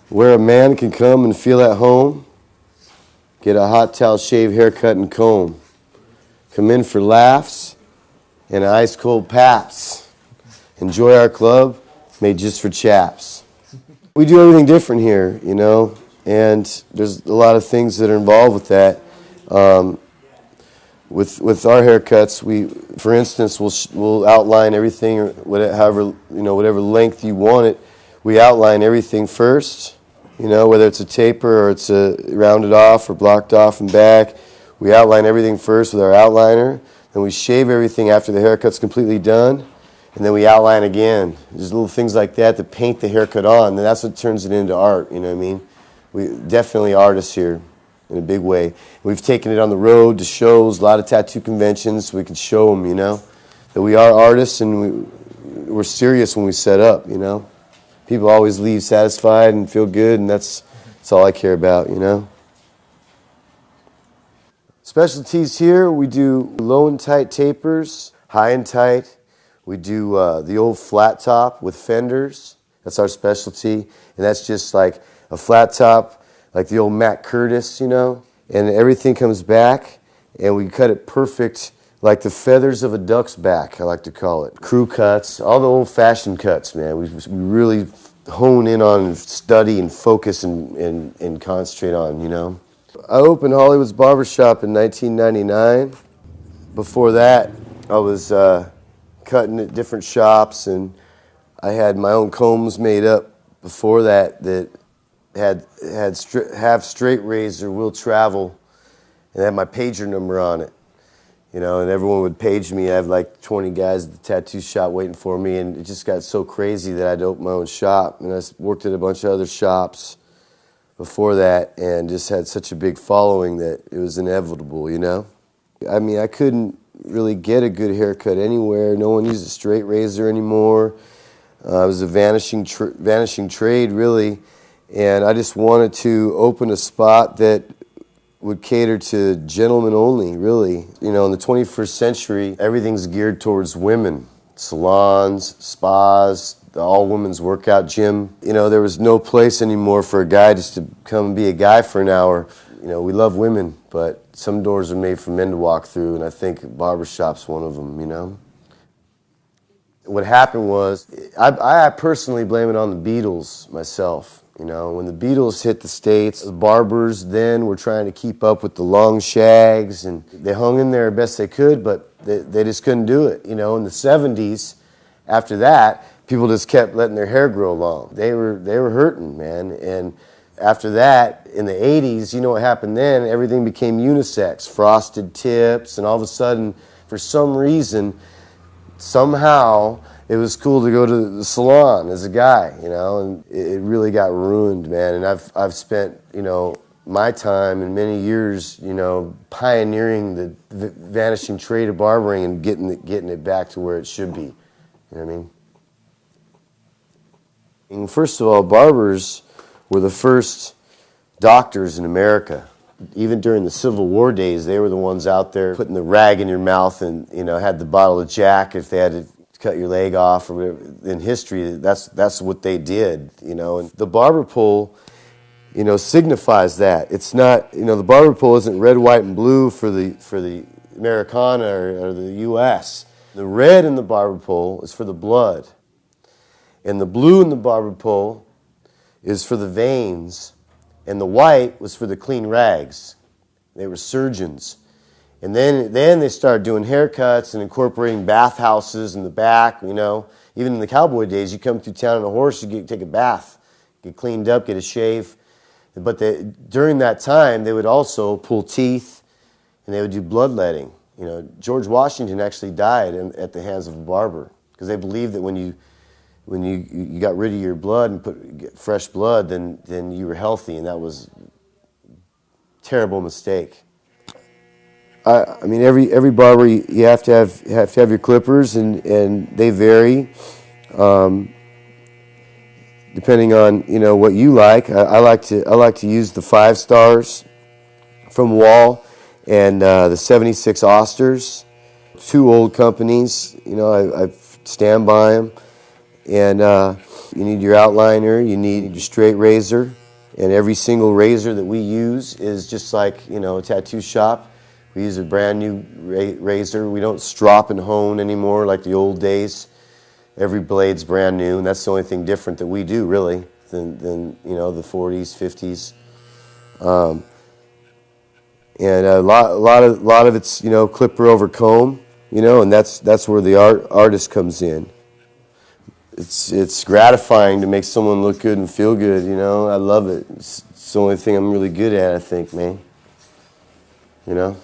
where a man can come and feel at home, get a hot towel shave, haircut, and comb. Come in for laughs and an ice cold Paps. Enjoy our club, made just for chaps. We do everything different here, you know, and there's a lot of things that are involved with that. With our haircuts, for instance, we'll outline everything, or whatever length you want it. We outline everything first, whether it's a taper or it's a rounded off or blocked off and back. We outline everything first with our outliner, then we shave everything after the haircut's completely done, and then we outline again. There's little things like that paint the haircut on, and that's what turns it into art, you know what I mean? We definitely artists here in a big way. We've taken it on the road to shows, a lot of tattoo conventions, so we can show them, that we are artists and we're serious when we set up, People always leave satisfied and feel good, and that's all I care about, Specialties here, we do low and tight tapers, high and tight. We do the old flat top with fenders. That's our specialty, and that's just like a flat top, like the old Matt Curtis, and everything comes back, and we cut it perfect, like the feathers of a duck's back, I like to call it. Crew cuts, all the old-fashioned cuts, man. We really hone in on and study and focus and concentrate on, I opened Hawleywoods Barbershop in 1999. Before that, I was cutting at different shops, and I had my own combs made up before that had have straight razor, will travel, and had my pager number on it, and everyone would page me. I have like 20 guys at the tattoo shop waiting for me, and it just got so crazy that I had to open my own shop, and I worked at a bunch of other shops before that, and just had such a big following that it was inevitable, I mean, I couldn't really get a good haircut anywhere. No one used a straight razor anymore. It was a vanishing trade, really. And I just wanted to open a spot that would cater to gentlemen only, really. In the 21st century, everything's geared towards women. Salons, spas, the all-women's workout gym. There was no place anymore for a guy just to come and be a guy for an hour. We love women, but some doors are made for men to walk through, and I think barbershop's one of them, What happened was, I personally blame it on the Beatles myself. When the Beatles hit the States, the barbers then were trying to keep up with the long shags, and they hung in there best they could, but they just couldn't do it. In the 70s, after that, people just kept letting their hair grow long. They were hurting, man. And after that, in the 80s, what happened then? Everything became unisex, frosted tips, and all of a sudden, for some reason, somehow, it was cool to go to the salon as a guy, and it really got ruined, man. And I've spent, my time and many years, pioneering the vanishing trade of barbering and getting it back to where it should be. You know what I mean? And first of all, barbers were the first doctors in America. Even during the Civil War days, they were the ones out there putting the rag in your mouth and, had the bottle of Jack if they had to cut your leg off or whatever. In history, that's what they did, And the barber pole, signifies that. It's not, the barber pole isn't red, white, and blue for the Americana or the U.S. The red in the barber pole is for the blood. And the blue in the barber pole is for the veins. And the white was for the clean rags. They were surgeons. And then they started doing haircuts and incorporating bathhouses in the back, Even in the cowboy days, you come through town on a horse, you take a bath, get cleaned up, get a shave. But during that time, they would also pull teeth, and they would do bloodletting. George Washington actually died at the hands of a barber because they believed that when you got rid of your blood and put fresh blood, then you were healthy, and that was a terrible mistake. I mean, every barber, you have to have your clippers, and they vary depending on what you like. I like to use the 5 stars from Wall and the 76 Osters, 2 old companies. I stand by them, And you need your outliner, you need your straight razor, and every single razor that we use is just like, you know, a tattoo shop. We use a brand new razor. We don't strop and hone anymore like the old days. Every blade's brand new, and that's the only thing different that we do, really, than you know, the 40s, 50s. And a lot of it's, you know, clipper over comb, you know, and that's where the artist comes in. It's gratifying to make someone look good and feel good, you know. I love it. It's the only thing I'm really good at, I think, man. You know.